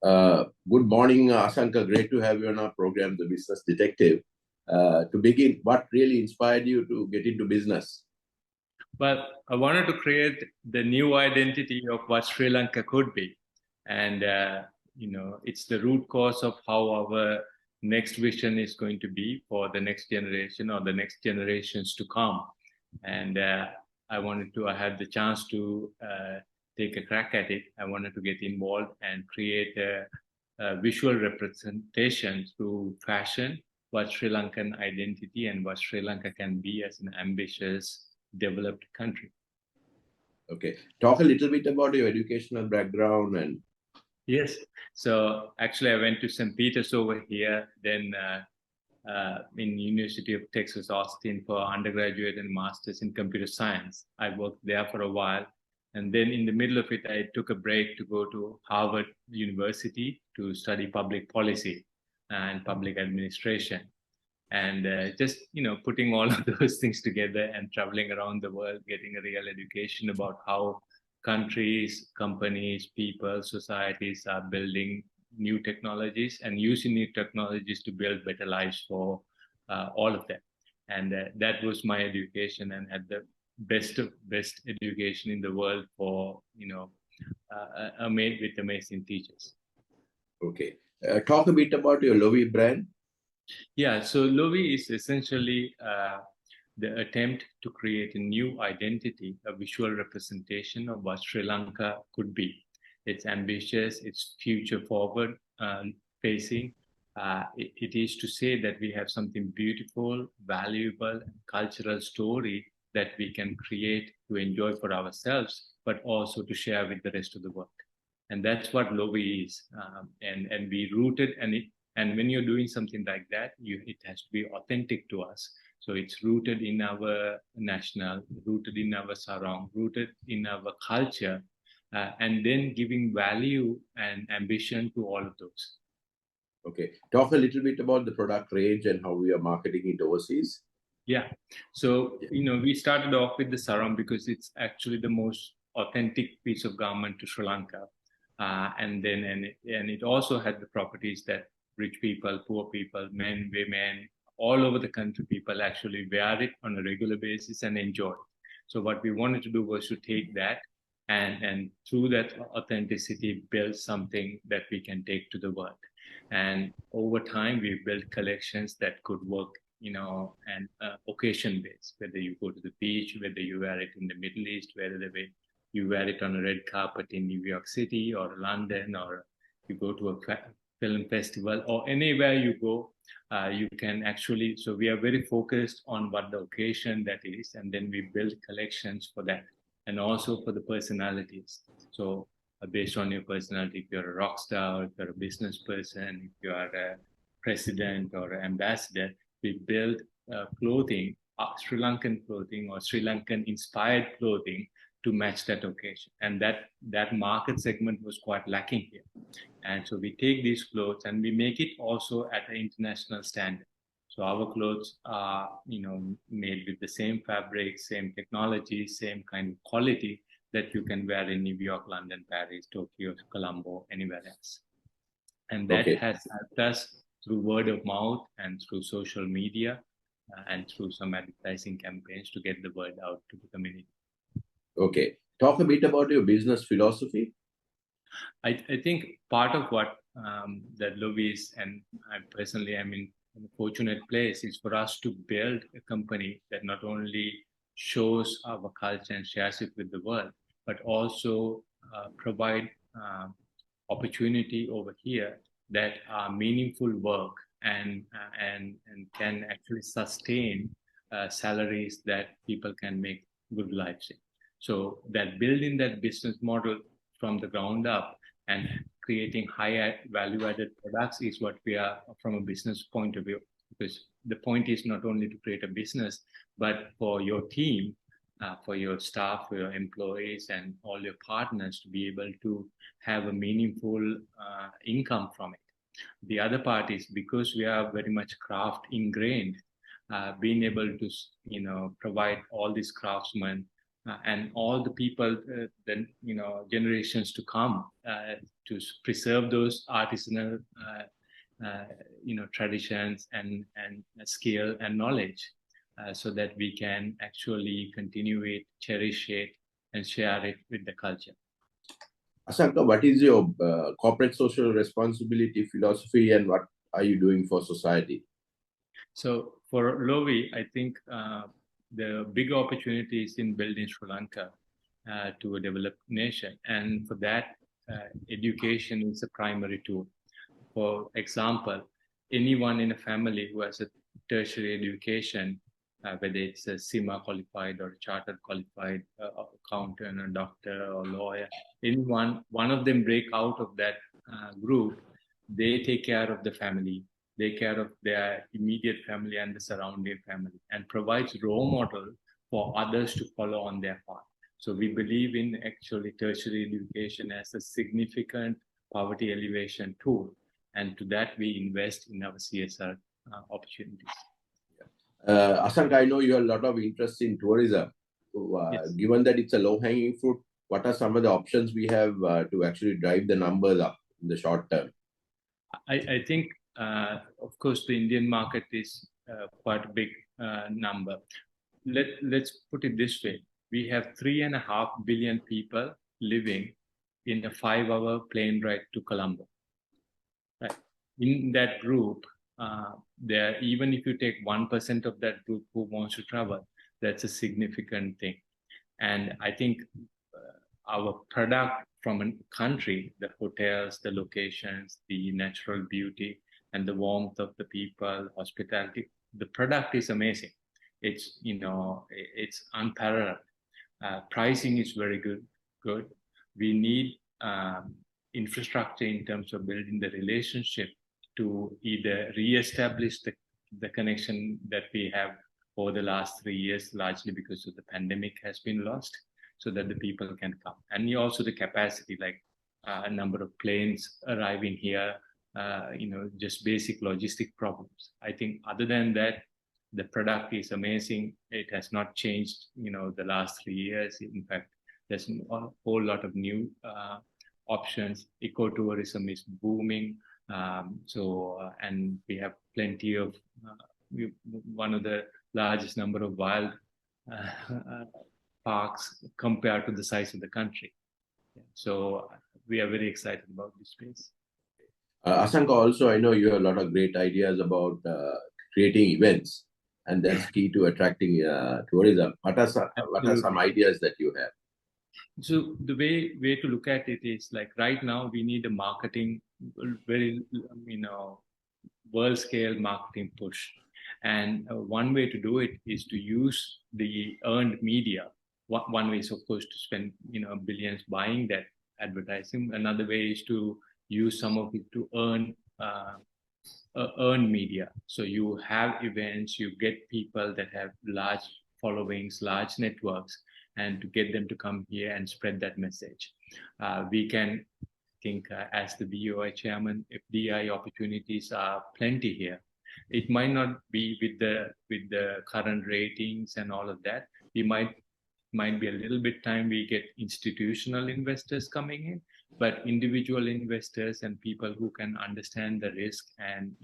Good morning, Asanka. Great to have you on our program, The Business Detective. To begin, what really inspired you to get into business? Well, I wanted to create the new identity of what Sri Lanka could be. And, it's the root cause of how our next vision is going to be for the next generation or the next generations to come. And I had the chance to take a crack at it. I wanted to get involved and create a visual representation through fashion, what Sri Lankan identity and what Sri Lanka can be as an ambitious developed country. Okay. Talk a little bit about your educational background and. Yes. So actually, I went to St. Peter's over here, then in University of Texas, Austin for undergraduate and master's in computer science. I worked there for a while. And then in the middle of it, I took a break to go to Harvard University to study public policy and public administration. And just putting all of those things together and traveling around the world, getting a real education about how countries, companies, people, societies are building new technologies and using new technologies to build better lives for all of them. And that was my education, and had the best education in the world for with amazing teachers. Okay. Talk a bit about your LOVI brand. Yeah, so LOVI is essentially the attempt to create a new identity, a visual representation of what Sri Lanka could be. It's ambitious, it's future forward facing. It is to say that we have something beautiful, valuable, and cultural story that we can create to enjoy for ourselves, but also to share with the rest of the world. And that's what LOVI is. And we rooted, and when you're doing something like that, it has to be authentic to us. So it's rooted in our national, rooted in our sarong, rooted in our culture, and then giving value and ambition to all of those. Okay. Talk a little bit about the product range and how we are marketing it overseas. Yeah. So, we started off with the sarong because it's actually the most authentic piece of garment to Sri Lanka. And it also had the properties that rich people, poor people, men, women, all over the country, people actually wear it on a regular basis and enjoy it. So what we wanted to do was to take that and through that authenticity, build something that we can take to the world. And over time, we built collections that could work, and occasion based, whether you go to the beach, whether you wear it in the Middle East, whether you wear it on a red carpet in New York City or London, or you go to a film festival, or anywhere you go, you can actually. So we are very focused on what the occasion that is, and then we build collections for that, and also for the personalities. So based on your personality, if you're a rock star, if you're a business person, if you are a president or an ambassador, we build clothing, Sri Lankan clothing or Sri Lankan inspired clothing to match that occasion. And that market segment was quite lacking here. And so we take these clothes and we make it also at an international standard. So our clothes are, made with the same fabric, same technology, same kind of quality that you can wear in New York, London, Paris, Tokyo, Colombo, anywhere else. And that has helped us through word of mouth and through social media and through some advertising campaigns to get the word out to the community. Okay. Talk a bit about your business philosophy. I think part of what that LOVI is, and I personally am in a fortunate place, is for us to build a company that not only shows our culture and shares it with the world, but also provide opportunity over here that are meaningful work and can actually sustain salaries that people can make good lives in. So that building that business model from the ground up and creating high value added products is what we are from a business point of view. Because the point is not only to create a business, but for your team, for your staff, for your employees, and all your partners to be able to have a meaningful income from it. The other part is because we are very much craft ingrained, being able to, provide all these craftsmen and all the people, then generations to come, to preserve those artisanal, traditions and skill and knowledge, so that we can actually continue it, cherish it, and share it with the culture. Asanka, what is your corporate social responsibility philosophy and what are you doing for society? So for LOVI, I think the big opportunity is in building Sri Lanka to a developed nation. And for that, education is a primary tool. For example, anyone in a family who has a tertiary education, whether it's a CIMA qualified or a chartered qualified accountant, a doctor or lawyer, one of them break out of that group, they take care of the family, they care of their immediate family and the surrounding family, and provides role model for others to follow on their path. So we believe in actually tertiary education as a significant poverty elevation tool, and to that we invest in our CSR opportunities. Asanka, I know you have a lot of interest in tourism. So, Yes. given that it's a low-hanging fruit, what are some of the options we have to actually drive the numbers up in the short term? I think, of course, the Indian market is quite a big number. Let's put it this way. We have 3.5 billion people living in a 5-hour plane ride to Colombo. Right. In that group, even if you take 1% of that group who wants to travel, that's a significant thing. And I think our product from a country, the hotels, the locations, the natural beauty, and the warmth of the people, hospitality, the product is amazing. It's it's unparalleled. Pricing is very good. We need infrastructure in terms of building the relationship to either re-establish the connection that we have over the last 3 years, largely because of the pandemic has been lost, so that the people can come. And also the capacity, like a number of planes arriving here, just basic logistic problems. I think other than that, the product is amazing. It has not changed, the last 3 years. In fact, there's a whole lot of new options. Ecotourism is booming. And we have plenty of, one of the largest number of wild parks compared to the size of the country. So we are very excited about this space. Asanka, also, I know you have a lot of great ideas about creating events, and that's key to attracting tourism. What are some ideas that you have? So the way to look at it is, like, right now we need a marketing, very, world scale marketing push. And one way to do it is to use the earned media. One way is, of course, to spend billions buying that advertising. Another way is to use some of it to earn media. So you have events, you get people that have large followings, large networks, and to get them to come here and spread that message. We can think, as the BOI chairman, FDI opportunities are plenty here. It might not be with the current ratings and all of that. We might be a little bit time we get institutional investors coming in, but individual investors and people who can understand the risk, and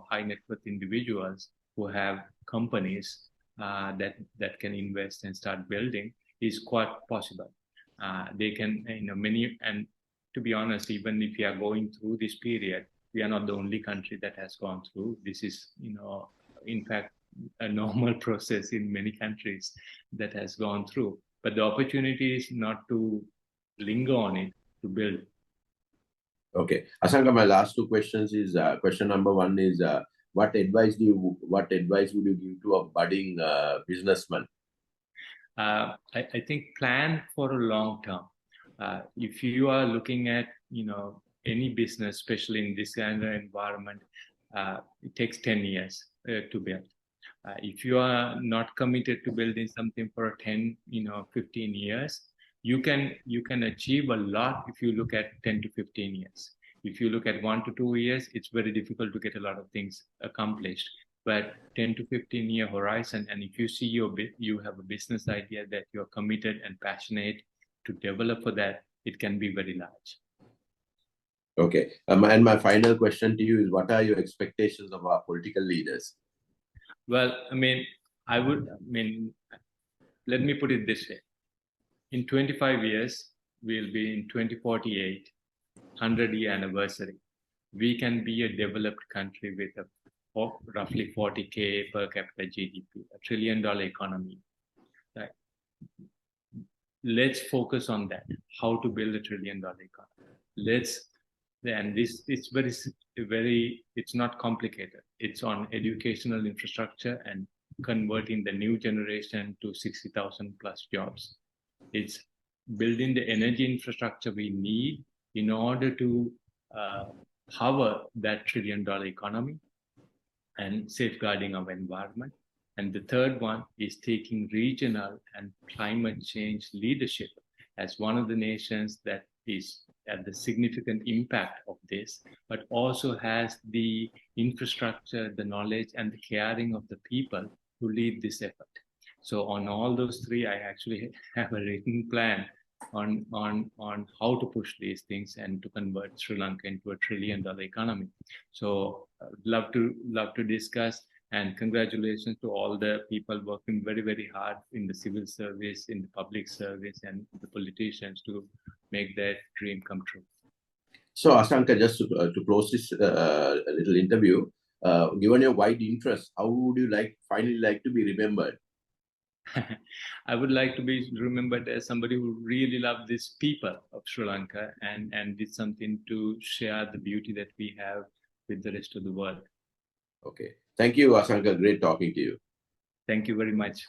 high net worth individuals who have companies that can invest and start building is quite possible. They can, many, and to be honest, even if we are going through this period, we are not the only country that has gone through. This is, in fact, a normal process in many countries that has gone through. But the opportunity is not to linger on it, to build. Okay. Asanka, my last two questions is, question number one is, what advice would you give to a budding businessman? I think plan for a long term. If you are looking at, any business, especially in this kind of environment, it takes 10 years to build. If you are not committed to building something for 10, 15 years, you can achieve a lot if you look at 10 to 15 years. If you look at 1 to 2 years, it's very difficult to get a lot of things accomplished. but 10 to 15-year horizon. And if you see you have a business idea that you're committed and passionate to develop for that, it can be very large. Okay. And my final question to you is, what are your expectations of our political leaders? Well, let me put it this way. In 25 years, we'll be in 2048, 100-year anniversary. We can be a developed country with a roughly 40K per capita GDP, $1 trillion economy. Right? Let's focus on that, how to build $1 trillion economy. It's not complicated. It's on educational infrastructure and converting the new generation to 60,000 plus jobs. It's building the energy infrastructure we need in order to power that $1 trillion economy and safeguarding our environment. And the third one is taking regional and climate change leadership as one of the nations that is at the significant impact of this, but also has the infrastructure, the knowledge, and the caring of the people who lead this effort. So on all those three, I actually have a written plan on how to push these things and to convert Sri Lanka into $1 trillion economy. So love to discuss, and congratulations to all the people working very, very hard in the civil service, in the public service, and the politicians to make that dream come true. So Asanka, just to close this little interview, given your wide interest, how would you finally like to be remembered? I would like to be remembered as somebody who really loved these people of Sri Lanka and did something to share the beauty that we have with the rest of the world. Okay. Thank you, Asanka. Great talking to you. Thank you very much.